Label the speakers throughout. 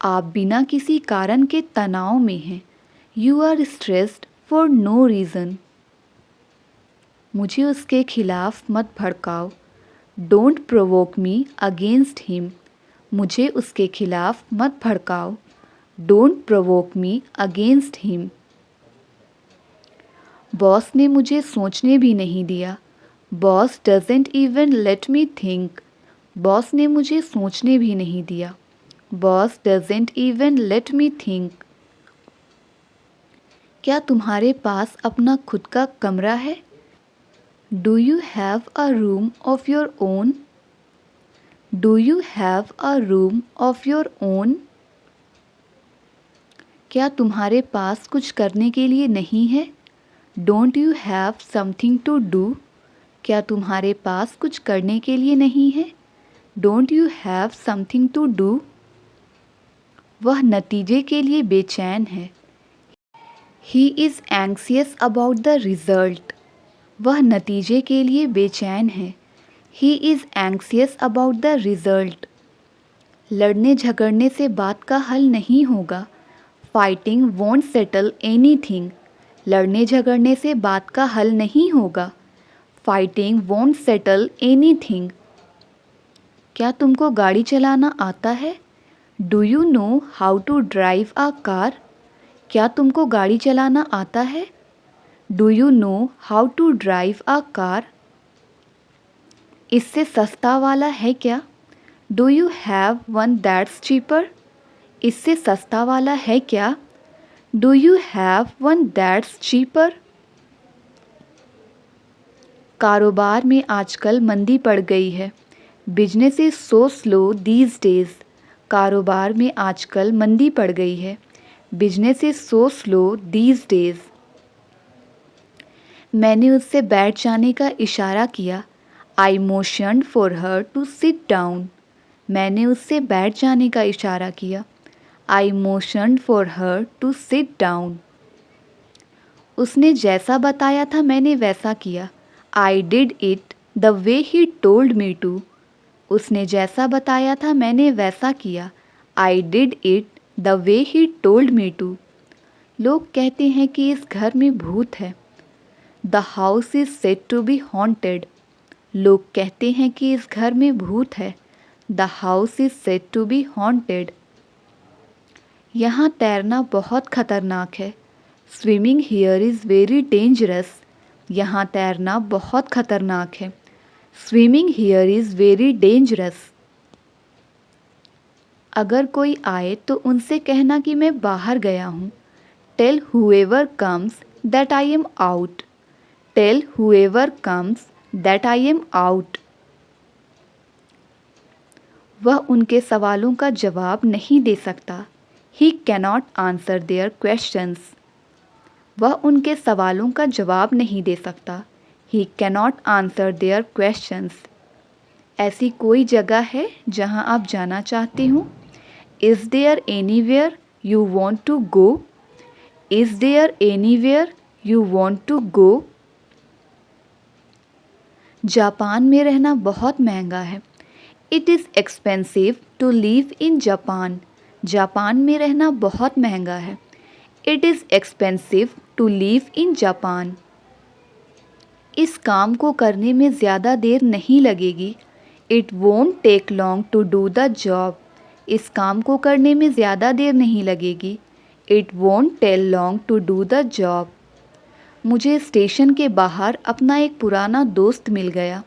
Speaker 1: आप बिना किसी कारण के तनाव में हैं। You are stressed for no reason. मुझे उसके खिलाफ मत भड़काओ। Don't provoke me against him. मुझे उसके खिलाफ मत भड़काओ। Don't provoke me against him. Boss ने मुझे सोचने भी नहीं दिया। Boss doesn't even let me think. Boss ने मुझे सोचने भी नहीं दिया। Boss doesn't even let me think. क्या तुम्हारे पास अपना खुद का कमरा है? Do you have a room of your own? Do you have a room of your own? क्या तुम्हारे पास कुछ करने के लिए नहीं है? Don't you have something to do? क्या तुम्हारे पास कुछ करने के लिए नहीं है? Don't you have something to do? वह नतीजे के लिए बेचैन है। He is anxious about the result. वह नतीजे के लिए बेचैन है। He is anxious about the result. लड़ने झगड़ने से बात का हल नहीं होगा। Fighting won't settle anything. लड़ने झगड़ने से बात का हल नहीं होगा। Fighting won't settle anything. क्या तुमको गाड़ी चलाना आता है? Do you know how to drive a car? क्या तुमको गाड़ी चलाना आता है? Do you know how to drive a car? इससे सस्ता वाला है क्या? Do you have one that's cheaper? इससे सस्ता वाला है क्या? Do you have one that's cheaper? कारोबार में आजकल मंदी पड़ गई है। Business is so slow these days. कारोबार में आजकल मंदी पड़ गई है। Business is so slow these days. मैंने उससे बैठ जाने का इशारा किया। I motioned for her to sit down. मैंने उससे बैठ जाने का इशारा किया। I motioned for her to sit down. उसने जैसा बताया था मैंने वैसा किया। I did it the way he told me to. उसने जैसा बताया था मैंने वैसा किया। I did it the way he told me to. लोग कहते हैं कि इस घर में भूत है। The house is said to be haunted. लोग कहते हैं कि इस घर में भूत है। The house is said to be haunted. यहाँ तैरना बहुत खतरनाक है। Swimming here is very dangerous. यहाँ तैरना बहुत खतरनाक है। Swimming here is very dangerous. अगर कोई आए तो उनसे कहना कि मैं बाहर गया हूँ। Tell whoever comes that I am out. Tell whoever comes that I am out. वह उनके सवालों का जवाब नहीं दे सकता। He cannot answer their questions. वह उनके सवालों का जवाब नहीं दे सकता। He cannot answer their questions. ऐसी कोई जगह है जहां आप जाना चाहते हो? Is there anywhere you want to go? Is there anywhere you want to go? Japan में रहना बहुत महंगा है। It is expensive to live in Japan. Japan में रहना बहुत महंगा है। It is expensive to live in Japan. इस काम को करने में ज़्यादा देर नहीं लगेगी। It won't take long to do the job. इस काम को करने में ज़्यादा देर नहीं लगेगी। It won't take long to do the job. मुझे स्टेशन के बाहर अपना एक पुराना दोस्त मिल गया।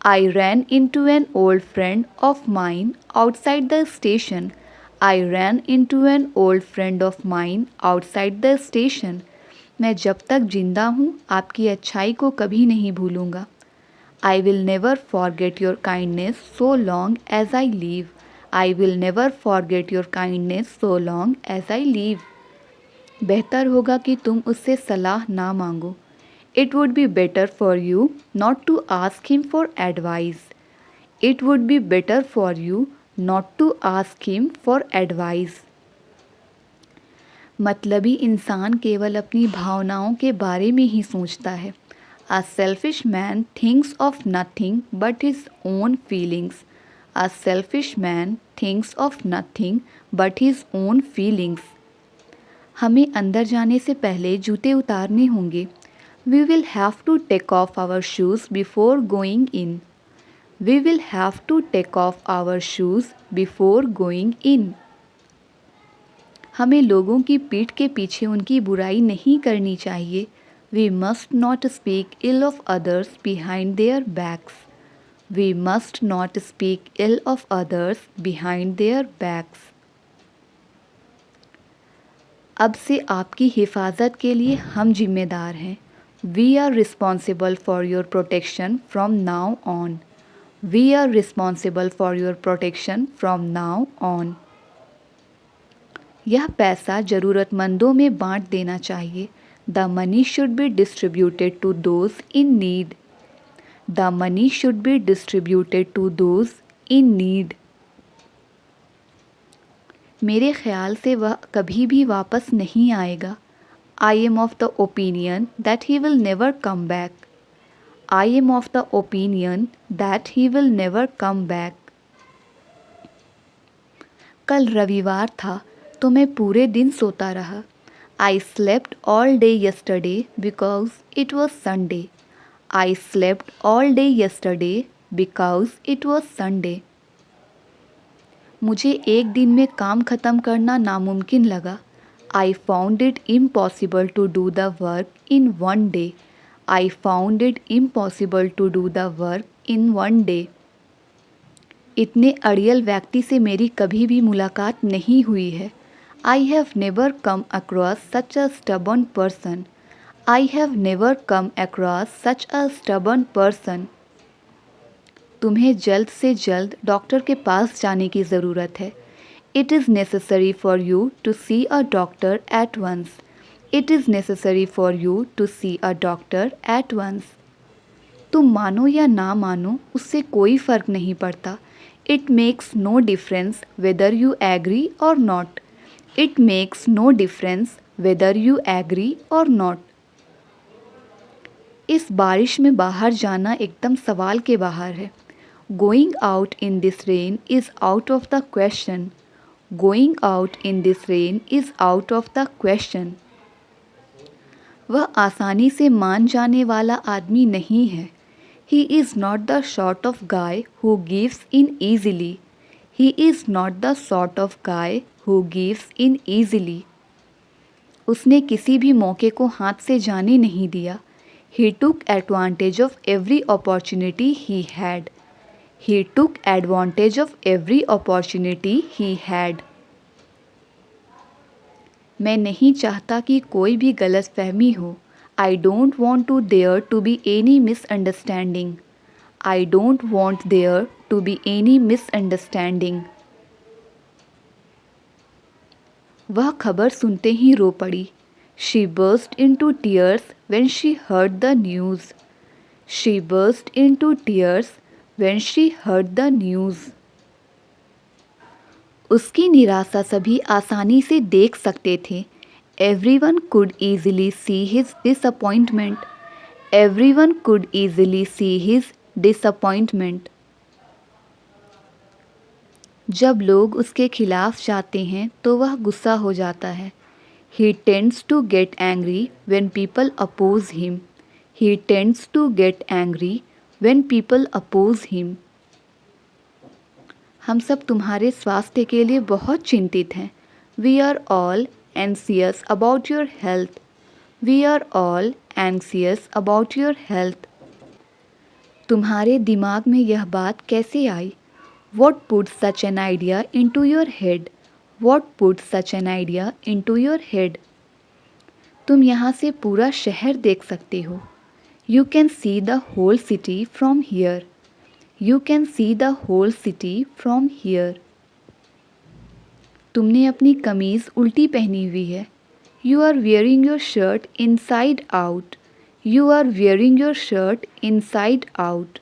Speaker 1: I ran into an old friend of mine outside the station. I ran into an old friend of mine outside the station. मैं जब तक जिंदा हूँ आपकी अच्छाई को कभी नहीं भूलूंगा। I will never forget your kindness so long as I live. I will never forget your kindness so long as I live. बेहतर होगा कि तुम उससे सलाह ना मांगो। It would be better for you not to ask him for advice. It would be better for you not to ask him for advice. मतलबी इंसान केवल अपनी भावनाओं के बारे में ही सोचता है। A selfish man thinks of nothing but his own feelings. A selfish man thinks of nothing but his own feelings. हमें अंदर जाने से पहले जूते उतारने होंगे. We will have to take off our shoes before going in. We will have to take off our shoes before going in. हमें लोगों की पीठ के पीछे उनकी बुराई नहीं करनी चाहिए. We must not speak ill of others behind their backs. We must not speak ill of others behind their backs. अब से आपकी हिफाजत के लिए हम जिम्मेदार हैं. We are responsible for your protection from now on. We are responsible for your protection from now on. यह पैसा ज़रूरतमंदों में बांट देना चाहिए. The money should be distributed to those in need. The money should be distributed to those in need. मेरे ख्याल से वह कभी भी वापस नहीं आएगा. I am of the opinion that he will never come back. I am of the opinion that he will never come back. कल रविवार था तो मैं पूरे दिन सोता रहा. I slept all day yesterday because it was Sunday. I slept all day yesterday because it was Sunday. मुझे एक दिन में काम ख़त्म करना नामुमकिन लगा. I found it impossible to do the work in one day. I found it impossible to do the work in one day. इतने अड़ियल व्यक्ति से मेरी कभी भी मुलाकात नहीं हुई है. I have never come across such a stubborn person. I have never come across such a stubborn person. तुम्हें जल्द से जल्द डॉक्टर के पास जाने की ज़रूरत है. It is necessary for you to see a doctor at once. It is necessary for you to see a doctor at once. तुम मानो या ना मानो उससे कोई फ़र्क नहीं पड़ता. It makes no difference whether you agree or not. It makes no difference whether you agree or not. इस बारिश में बाहर जाना एकदम सवाल के बाहर है. Going out in this rain is out of the question. Going out in this rain is out of the question. वह आसानी से मान जाने वाला आदमी नहीं है. He is not the sort of guy who gives in easily. He is not the sort of guy who gives in easily. उसने किसी भी मौके को हाथ से जाने नहीं दिया. He took advantage of every opportunity he had. He took advantage of every opportunity he had. मैं नहीं चाहता कि कोई भी गलतफहमी हो. I don't want to there to be any misunderstanding. I don't want there to be any misunderstanding. वह खबर सुनते ही रो पड़ी. She burst into tears when she heard the news. She burst into tears when she heard the news. उसकी निराशा सभी आसानी से देख सकते थे. Everyone could easily see his disappointment. Everyone could easily see his disappointment. जब लोग उसके खिलाफ जाते हैं तो वह गुस्सा हो जाता है. He tends to get angry when people oppose him. He tends to get angry when people oppose him. हम सब तुम्हारे स्वास्थ्य के लिए बहुत चिंतित हैं. We are all anxious about your health. We are all anxious about your health. तुम्हारे दिमाग में यह बात कैसे आई? What put such an idea into your head? What put such an idea into your head? तुम यहाँ से पूरा शहर देख सकते हो. You can see the whole city from here. You can see the whole city from here. तुमने अपनी कमीज़ उल्टी पहनी हुई है. You are wearing your shirt inside out. You are wearing your shirt inside out.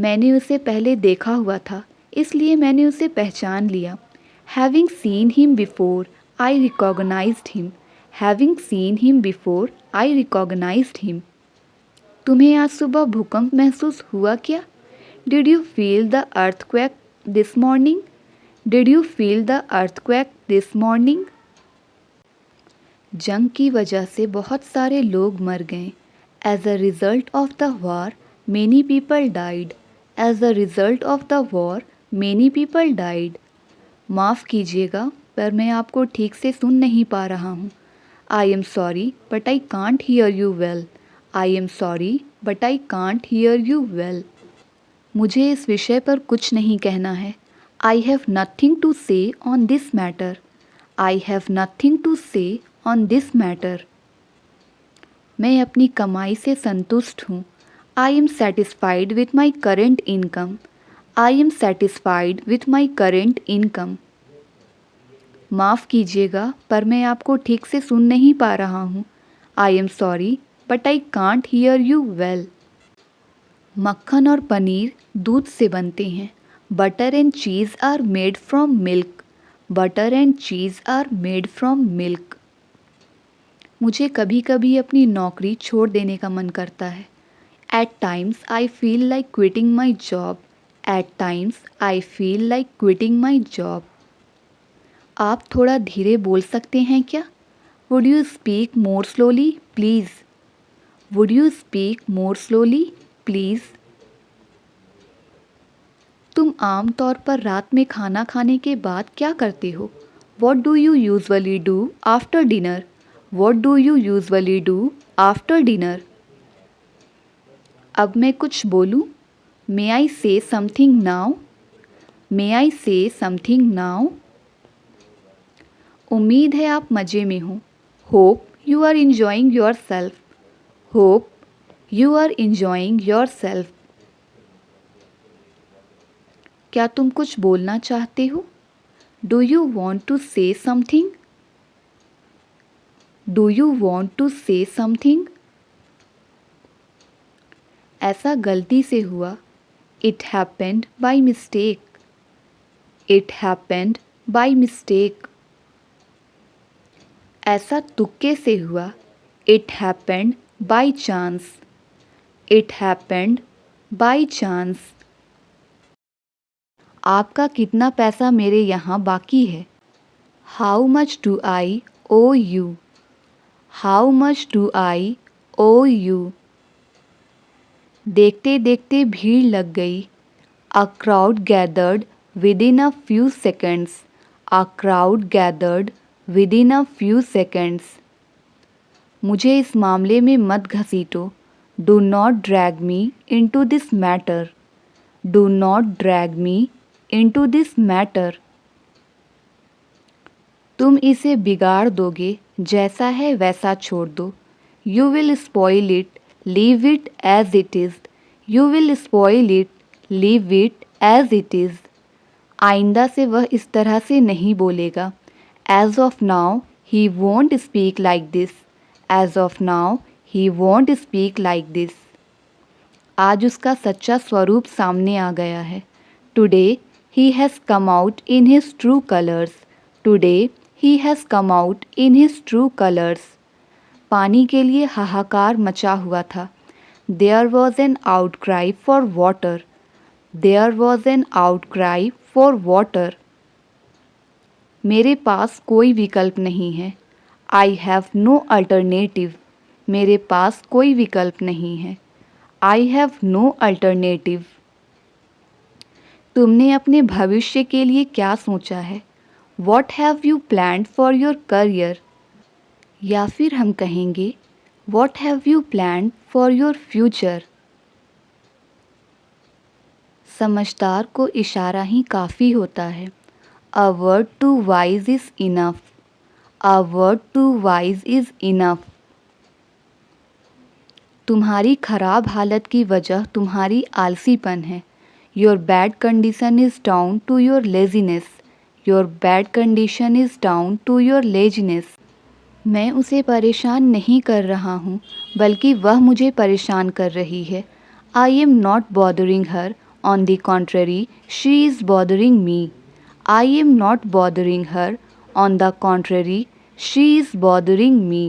Speaker 1: मैंने उसे पहले देखा हुआ था इसलिए मैंने उसे पहचान लिया. Having seen him before, I recognized him. Having seen him before, I recognized him. तुम्हें आज सुबह भूकंप महसूस हुआ क्या? Did you feel the earthquake this morning? Did you feel the earthquake this morning? जंग की वजह से बहुत सारे लोग मर गए. As a result of the war, many people died. As a result of the war, many people died. माफ़ कीजिएगा पर मैं आपको ठीक से सुन नहीं पा रहा हूँ. I am sorry but I can't hear you well. I am sorry but I can't hear you well. मुझे इस विषय पर कुछ नहीं कहना है. I have nothing to say on this matter. I have nothing to say on this matter. मैं अपनी कमाई से संतुष्ट हूँ. I am satisfied with my current income. I am satisfied with my current income. माफ़ कीजिएगा पर मैं आपको ठीक से सुन नहीं पा रहा हूँ. I am sorry but I can't hear you well. मक्खन और पनीर दूध से बनते हैं. Butter and cheese are made from milk. Butter and cheese are made from milk. मुझे कभी कभी अपनी नौकरी छोड़ देने का मन करता है. At times I feel like quitting my job. At times I feel like quitting my job. आप थोड़ा धीरे बोल सकते हैं क्या? Would you speak more slowly, please? Would you speak more slowly, please? तुम आम तौर पर रात में खाना खाने के बाद क्या करते हो? What do you usually do after dinner? What do you usually do after dinner? अब मैं कुछ बोलूं? May I say something now? May I say something now? उम्मीद है आप मज़े में हो. Hope you are enjoying yourself. Hope you are enjoying yourself. क्या तुम कुछ बोलना चाहते हो? Do you want to say something? Do you want to say something? ऐसा गलती से हुआ. It happened by mistake. It happened by mistake. ऐसा तुक्के से हुआ. It happened by chance. It happened by chance. आपका कितना पैसा मेरे यहाँ बाकी है? How much do I owe you? How much do I owe you? देखते देखते भीड़ लग गई. A crowd gathered within a few seconds. A crowd gathered within a few seconds. मुझे इस मामले में मत घसीटो. Do not drag me into this matter. Do not drag me into this matter. तुम इसे बिगाड़ दोगे. जैसा है वैसा छोड़ दो. You will spoil it. Leave it as it is. You will spoil it. Leave it as it is. आइंदा से वह इस तरह से नहीं बोलेगा. As of now, he won't speak like this. As of now, he won't speak like this. आज उसका सच्चा स्वरूप सामने आ गया है. Today, he has come out in his true colors. Today, he has come out in his true colors. पानी के लिए हाहाकार मचा हुआ था. There was an outcry for water. There was an outcry for water. मेरे पास कोई विकल्प नहीं है. I have no alternative. मेरे पास कोई विकल्प नहीं है. I have no alternative. तुमने अपने भविष्य के लिए क्या सोचा है? What have you planned for your career? या फिर हम कहेंगे What have you planned for your future? समझदार को इशारा ही काफ़ी होता है. A word to wise is enough. A word to wise is enough. तुम्हारी खराब हालत की वजह तुम्हारी आलसीपन है. Your bad condition is down to your laziness. Your bad condition is down to your laziness. मैं उसे परेशान नहीं कर रहा हूँ बल्कि वह मुझे परेशान कर रही है. I am not bothering her. On the contrary, she is bothering me. I am not bothering her. On the contrary, she is bothering me.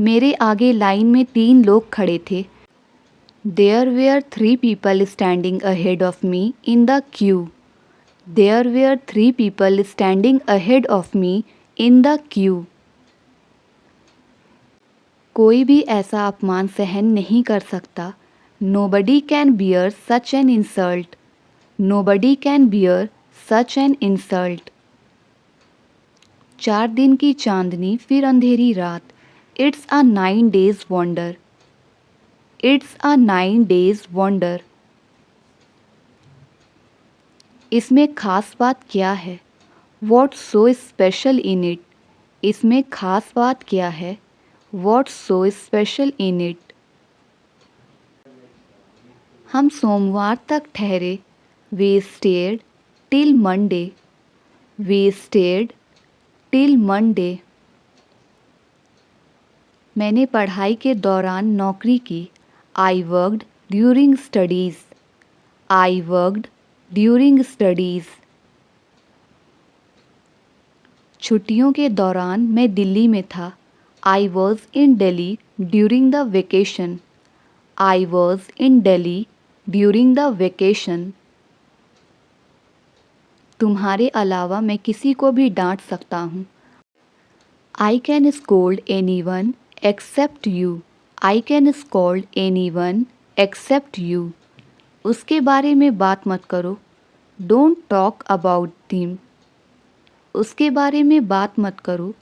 Speaker 1: मेरे आगे लाइन में 3 लोग खड़े थे. There were 3 people standing ahead of me in the queue. There were 3 people standing ahead of me in the queue. कोई भी ऐसा अपमान सहन नहीं कर सकता. Nobody can bear such an insult. Nobody can bear such an insult. 4 दिन की चांदनी फिर अंधेरी रात. It's a 9 days wonder. It's a 9 days wonder. इसमें खास बात क्या है? What's so special in it? इसमें खास बात क्या है? What's so special in it? हम सोमवार तक ठहरे. We stayed till Monday. We stayed till Monday. मैंने पढ़ाई के दौरान नौकरी की. I worked during studies. I worked during studies. छुट्टियों के दौरान मैं दिल्ली में था. I was in Delhi during the vacation. I was in Delhi during the vacation. तुम्हारे अलावा मैं किसी को भी डांट सकता हूँ. I can scold anyone except you. I can scold anyone except you. उसके बारे में बात मत करो. Don't talk about him. उसके बारे में बात मत करो.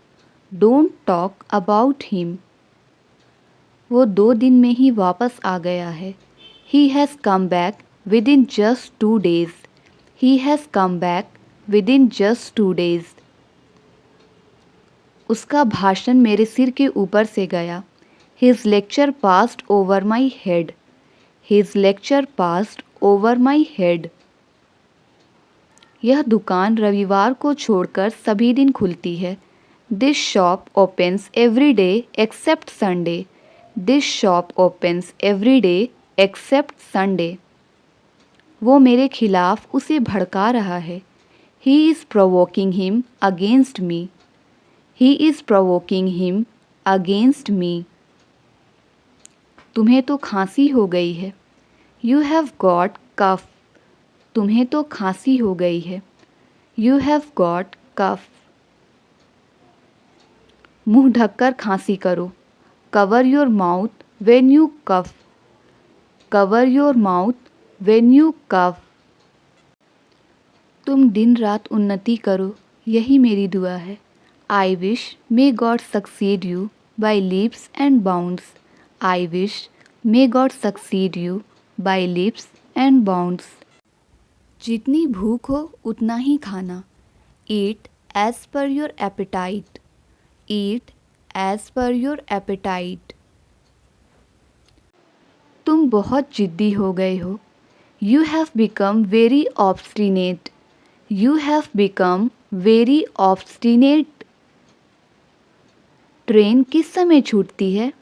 Speaker 1: Don't talk about him. वो 2 दिन में ही वापस आ गया है. He has come back within just 2 days. He has come back within just 2 days. उसका भाषण मेरे सिर के ऊपर से गया. His lecture passed over my head. His lecture passed over my head. यह दुकान रविवार को छोड़कर सभी दिन खुलती है. This shop opens every day except Sunday. This shop opens every day except Sunday. वो मेरे खिलाफ उसे भड़का रहा है. He is provoking him against me. He is provoking him against me. तुम्हें तो खांसी हो गई है. You have got cough. तुम्हें तो खांसी हो गई है. You have got cough. मुंह ढककर खांसी करो. Cover your mouth when you cough. Cover your mouth when you cough. तुम दिन रात उन्नति करो, यही मेरी दुआ है. I wish may God succeed you by leaps and bounds. I wish may God succeed you by leaps and bounds. जितनी भूख हो उतना ही खाना. Eat as per your appetite. Eat as per your appetite. तुम बहुत जिद्दी हो गए हो. You have become very obstinate. You have become very obstinate. Train किस समय छूटती है?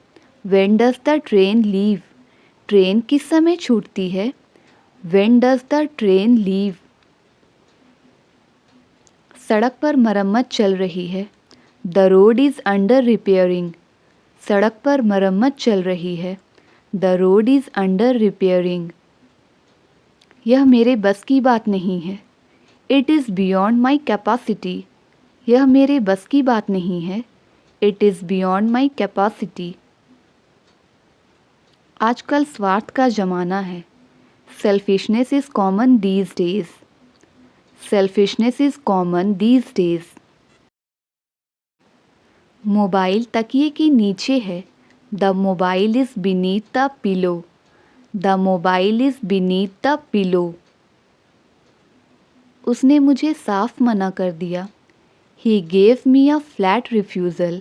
Speaker 1: When does the train leave? Train किस समय छूटती है? When does the train leave? सड़क पर मरम्मत चल रही है. The road is under repairing. सड़क पर मरम्मत चल रही है. The road is under repairing. यह मेरे बस की बात नहीं है. It is beyond my capacity. यह मेरे बस की बात नहीं है. It is beyond my capacity. आजकल स्वार्थ का ज़माना है. Selfishness is common these days. Selfishness is common these days. Mobile तकिए के नीचे है. The mobile is beneath the pillow. The mobile is beneath the pillow. उसने मुझे साफ मना कर दिया. He gave me a flat refusal.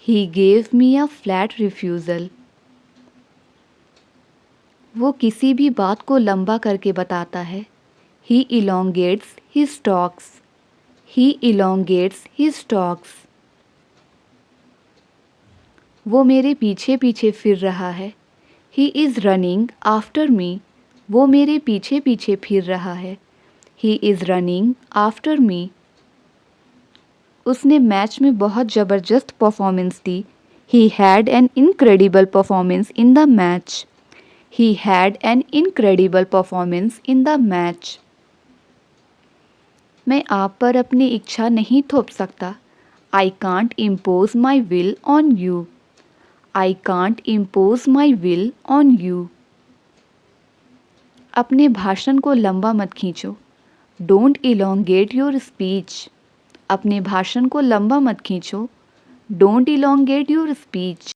Speaker 1: He gave me a flat refusal. वो किसी भी बात को लंबा करके बताता है. He elongates his talks. He elongates his talks. वो मेरे पीछे पीछे फिर रहा है. He is running after me. वो मेरे पीछे पीछे फिर रहा है. He is running after me. उसने मैच में बहुत ज़बरदस्त performance the. He had an incredible performance in the match. He had an incredible performance in the match. मैं आप पर अपनी इच्छा नहीं थोप सकता. I can't impose my will on you. I can't impose my will on you. अपने भाषण को लंबा मत खींचो. Don't elongate your speech. अपने भाषण को लंबा मत खींचो. Don't elongate your speech.